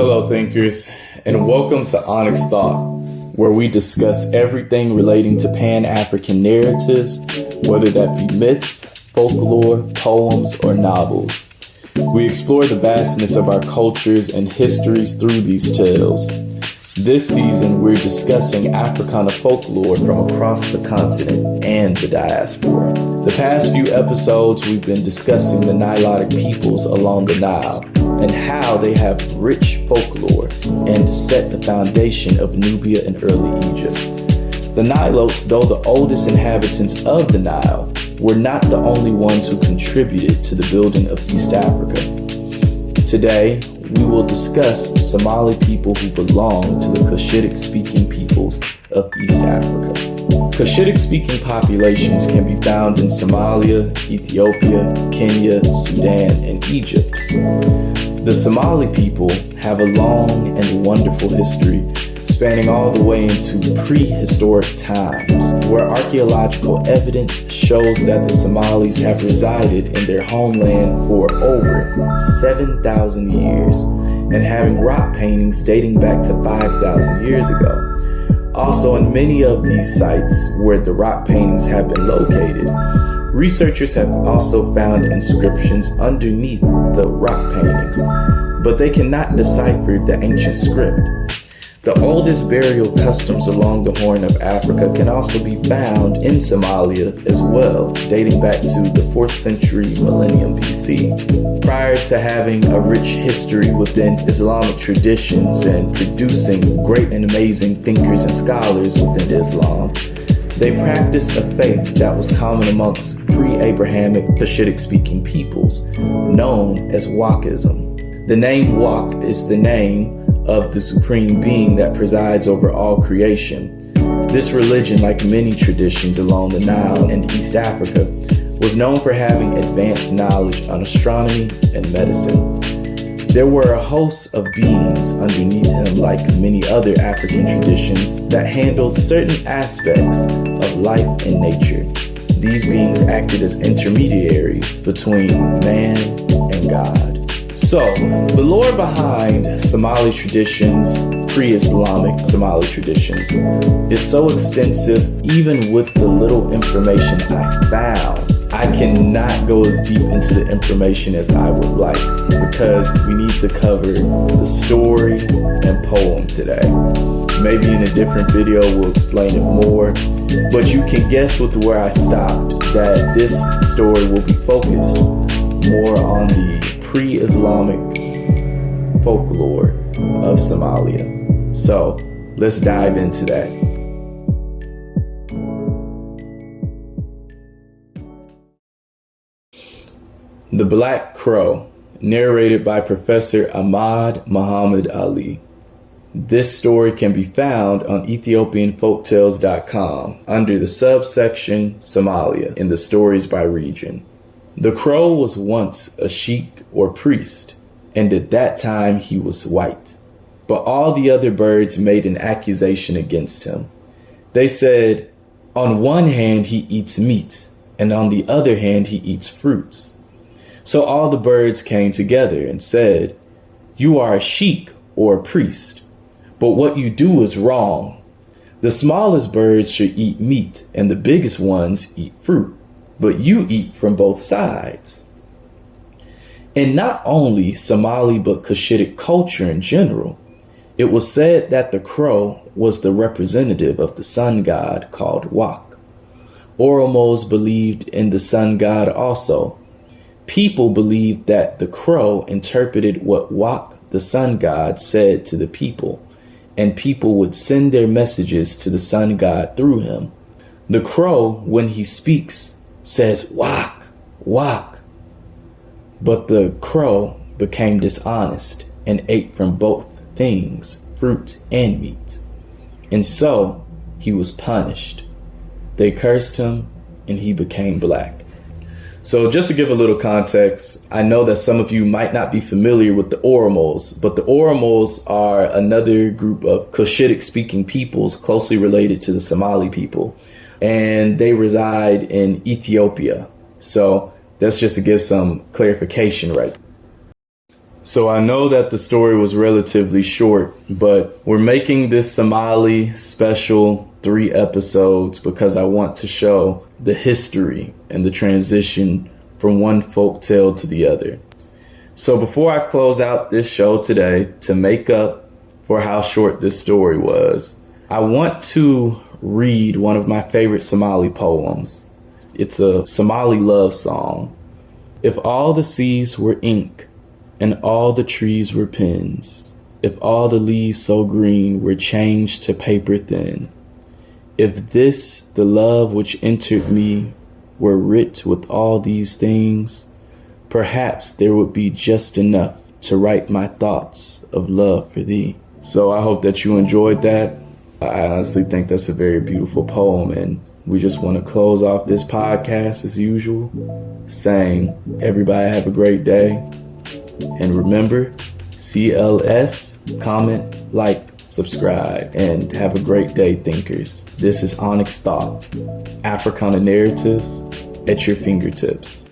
Hello, thinkers, and welcome to Onyx Thought, where we discuss everything relating to Pan-African narratives, whether that be myths, folklore, poems, or novels. We explore the vastness of our cultures and histories through these tales. This season, we're discussing Africana folklore from across the continent and the diaspora. The past few episodes, we've been discussing the Nilotic peoples along the Nile and how they have rich folklore and set the foundation of Nubia and early Egypt. The Nilotes, though the oldest inhabitants of the Nile, were not the only ones who contributed to the building of East Africa. Today, we will discuss Somali people who belong to the Cushitic-speaking peoples of East Africa. Cushitic-speaking populations can be found in Somalia, Ethiopia, Kenya, Sudan, and Egypt. The Somali people have a long and wonderful history spanning all the way into prehistoric times, where archaeological evidence shows that the Somalis have resided in their homeland for over 7,000 years and having rock paintings dating back to 5,000 years ago. Also, in many of these sites where the rock paintings have been located, researchers have also found inscriptions underneath the rock paintings, but they cannot decipher the ancient script. The oldest burial customs along the Horn of Africa can also be found in Somalia as well, dating back to the 4th century millennium BC. Prior to having a rich history within Islamic traditions and producing great and amazing thinkers and scholars within Islam, they practiced a faith that was common amongst pre-Abrahamic Cushitic-speaking peoples, known as Wakism. The name Wak is the name of the supreme being that presides over all creation. This religion, like many traditions along the Nile and East Africa, was known for having advanced knowledge on astronomy and medicine. There were a host of beings underneath him, like many other African traditions, that handled certain aspects of life and nature. These beings acted as intermediaries between man and God. So, the lore behind Somali traditions, pre-Islamic Somali traditions, is so extensive. Even with the little information I found, I cannot go as deep into the information as I would like, because we need to cover the story and poem today. Maybe in a different video we'll explain it more, but you can guess with where I stopped that this story will be focused more on the pre-Islamic folklore of Somalia. So let's dive into that. The Black Crow, narrated by Professor Ahmad Muhammad Ali. This story can be found on EthiopianFolktales.com under the subsection Somalia in the stories by region. The crow was once a sheik or priest, and at that time he was white. But all the other birds made an accusation against him. They said, on one hand he eats meat, and on the other hand he eats fruits. So all the birds came together and said, you are a sheik or a priest, but what you do is wrong. The smallest birds should eat meat, and the biggest ones eat fruit. But you eat from both sides. And not only Somali, but Cushitic culture in general, it was said that the crow was the representative of the sun god called Wak. Oromos believed in the sun god also. People believed that the crow interpreted what Wak, the sun god, said to the people, and people would send their messages to the sun god through him. The crow, when he speaks, says wak, wak. But the crow became dishonest and ate from both things, fruit and meat. And so he was punished. They cursed him and he became black. So just to give a little context, I know that some of you might not be familiar with the Oromos, but the Oromos are another group of Cushitic speaking peoples closely related to the Somali people. And they reside in Ethiopia. So that's just to give some clarification, right? So I know that the story was relatively short, but we're making this Somali special 3 episodes because I want to show the history and the transition from one folktale to the other. So before I close out this show today, to make up for how short this story was, I want to read one of my favorite Somali poems. It's a Somali love song. If all the seas were ink and all the trees were pens, if all the leaves so green were changed to paper thin, if this, the love which entered me, were writ with all these things, perhaps there would be just enough to write my thoughts of love for thee. So I hope that you enjoyed that. I honestly think that's a very beautiful poem, and we just want to close off this podcast as usual, saying everybody have a great day. And remember, CLS, comment, like, subscribe, and have a great day, thinkers. This is Onyx Thought, Africana narratives at your fingertips.